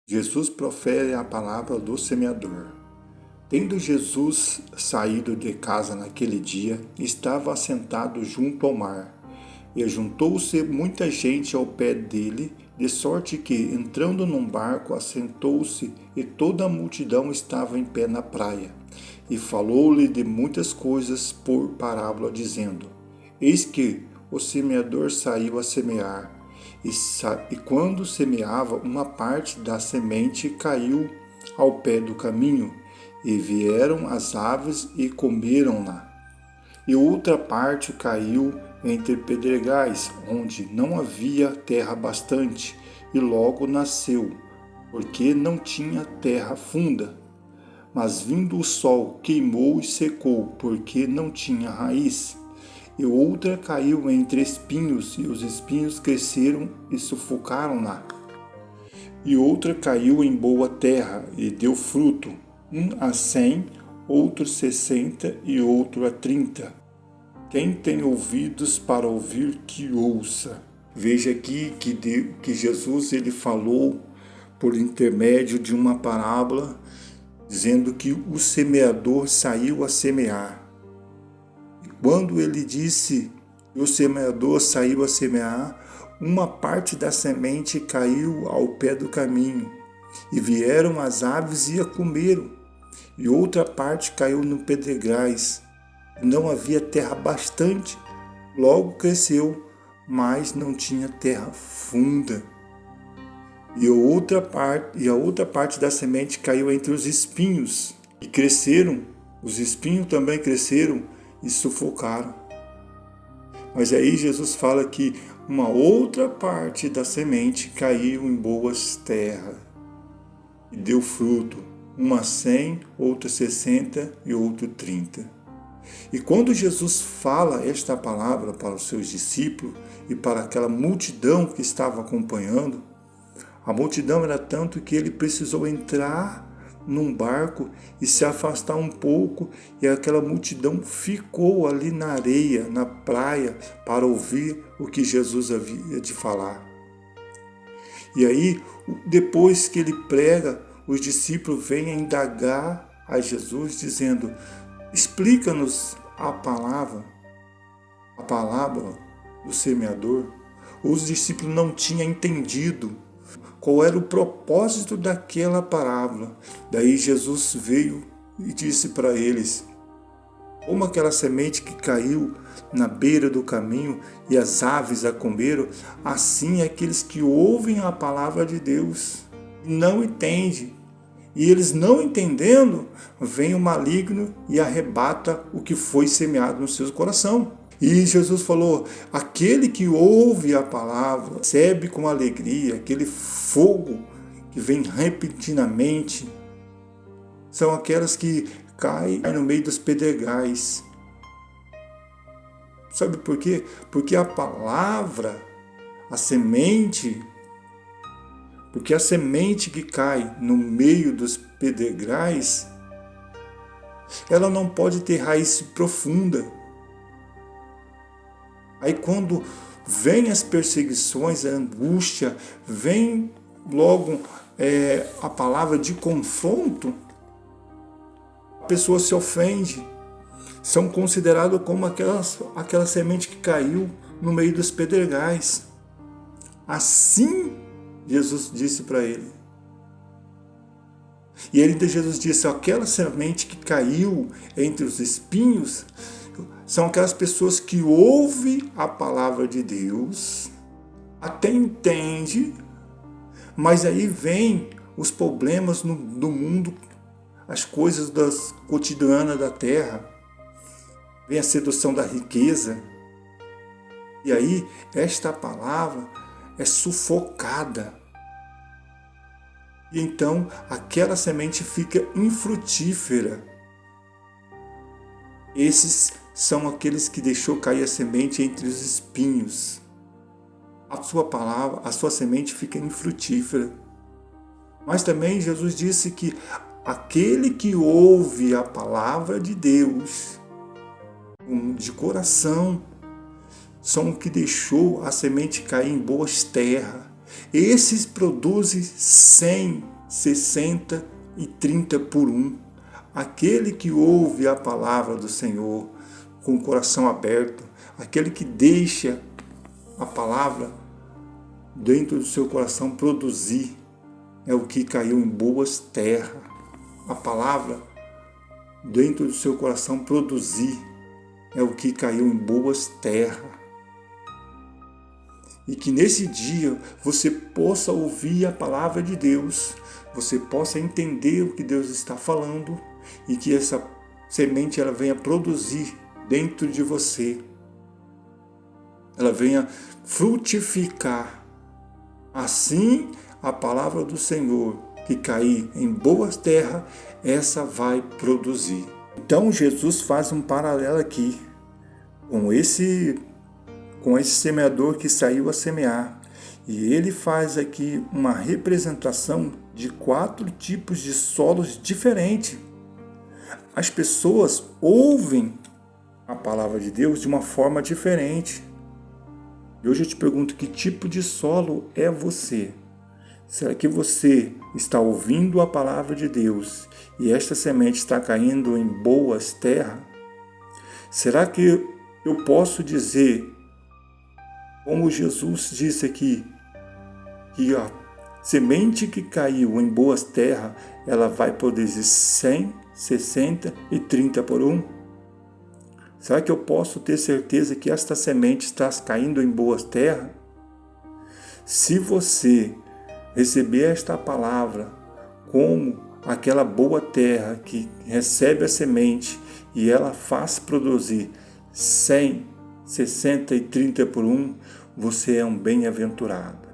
Jesus profere a palavra do semeador. Tendo Jesus saído de casa naquele dia, estava assentado junto ao mar, e ajuntou-se muita gente ao pé dele, de sorte que, entrando num barco, assentou-se, e toda a multidão estava em pé na praia. E falou-lhe de muitas coisas por parábola, dizendo: Eis que o semeador saiu a semear, e quando semeava, uma parte da semente caiu ao pé do caminho, e vieram as aves e comeram-na. E outra parte caiu entre pedregais, onde não havia terra bastante, e logo nasceu, porque não tinha terra funda. Mas vindo o sol, queimou e secou, porque não tinha raiz. E outra caiu entre espinhos, e os espinhos cresceram e sufocaram-na. E outra caiu em boa terra, e deu fruto, um a 100, outro 60 e outro a 30. Quem tem ouvidos para ouvir, que ouça. Veja aqui que Jesus ele falou por intermédio de uma parábola, dizendo que o semeador saiu a semear. E quando ele disse que o semeador saiu a semear, uma parte da semente caiu ao pé do caminho, e vieram as aves e a comeram, e outra parte caiu no pedregais. Não havia terra bastante, logo cresceu, mas não tinha terra funda. E a outra parte da semente caiu entre os espinhos, e cresceram, os espinhos também cresceram e sufocaram. Mas aí Jesus fala que uma outra parte da semente caiu em boas terras e deu fruto, uma 100, outra 60 e outra 30. E quando Jesus fala esta palavra para os seus discípulos e para aquela multidão que estava acompanhando, a multidão era tanto que ele precisou entrar num barco e se afastar um pouco, e aquela multidão ficou ali na areia, na praia, para ouvir o que Jesus havia de falar. E aí, depois que ele prega, os discípulos vêm a indagar a Jesus, dizendo: explica-nos a palavra do semeador. Os discípulos não tinham entendido qual era o propósito daquela parábola. Daí Jesus veio e disse para eles: como aquela semente que caiu na beira do caminho e as aves a comeram, assim aqueles que ouvem a palavra de Deus não entendem. E eles não entendendo, vem o maligno e arrebata o que foi semeado no seu coração. E Jesus falou: aquele que ouve a palavra, recebe com alegria, aquele fogo que vem repentinamente, são aquelas que caem no meio dos pedregais. Sabe por quê? Porque a palavra, a semente que cai no meio dos pedregais, ela não pode ter raiz profunda. Aí quando vem as perseguições, a angústia, vem logo a palavra de confronto, a pessoa se ofende. São considerados como aquela semente que caiu no meio dos pedregais. Assim Jesus disse para ele. E ainda Jesus disse: aquela semente que caiu entre os espinhos são aquelas pessoas que ouvem a palavra de Deus, até entende, mas aí vem os problemas do mundo, as coisas cotidianas da terra, vem a sedução da riqueza, e aí esta palavra é sufocada. E então aquela semente fica infrutífera. Esses são aqueles que deixou cair a semente entre os espinhos. A sua semente fica infrutífera. Mas também Jesus disse que aquele que ouve a palavra de Deus de coração, são o que deixou a semente cair em boas terras, Esses produzem 100, 60 e 30 por um. Aquele que ouve a palavra do Senhor com o coração aberto, aquele que deixa a palavra dentro do seu coração produzir, é o que caiu em boas terras. A palavra dentro do seu coração produzir, é o que caiu em boas terras. E que nesse dia você possa ouvir a palavra de Deus, você possa entender o que Deus está falando e que essa semente ela venha produzir dentro de você. Ela venha frutificar. Assim, a palavra do Senhor que cair em boas terras, essa vai produzir. Então Jesus faz um paralelo aqui com esse semeador que saiu a semear. E ele faz aqui uma representação de 4 tipos de solos diferentes. As pessoas ouvem a palavra de Deus de uma forma diferente. E hoje eu te pergunto, que tipo de solo é você? Será que você está ouvindo a palavra de Deus e esta semente está caindo em boas terras? Será que eu posso dizer, como Jesus disse aqui, que a semente que caiu em boas terras, ela vai produzir 100, 60 e 30 por um? Será que eu posso ter certeza que esta semente está caindo em boas terras? Se você receber esta palavra como aquela boa terra que recebe a semente e ela faz produzir 100, 60 e 30 por um, você é um bem-aventurado.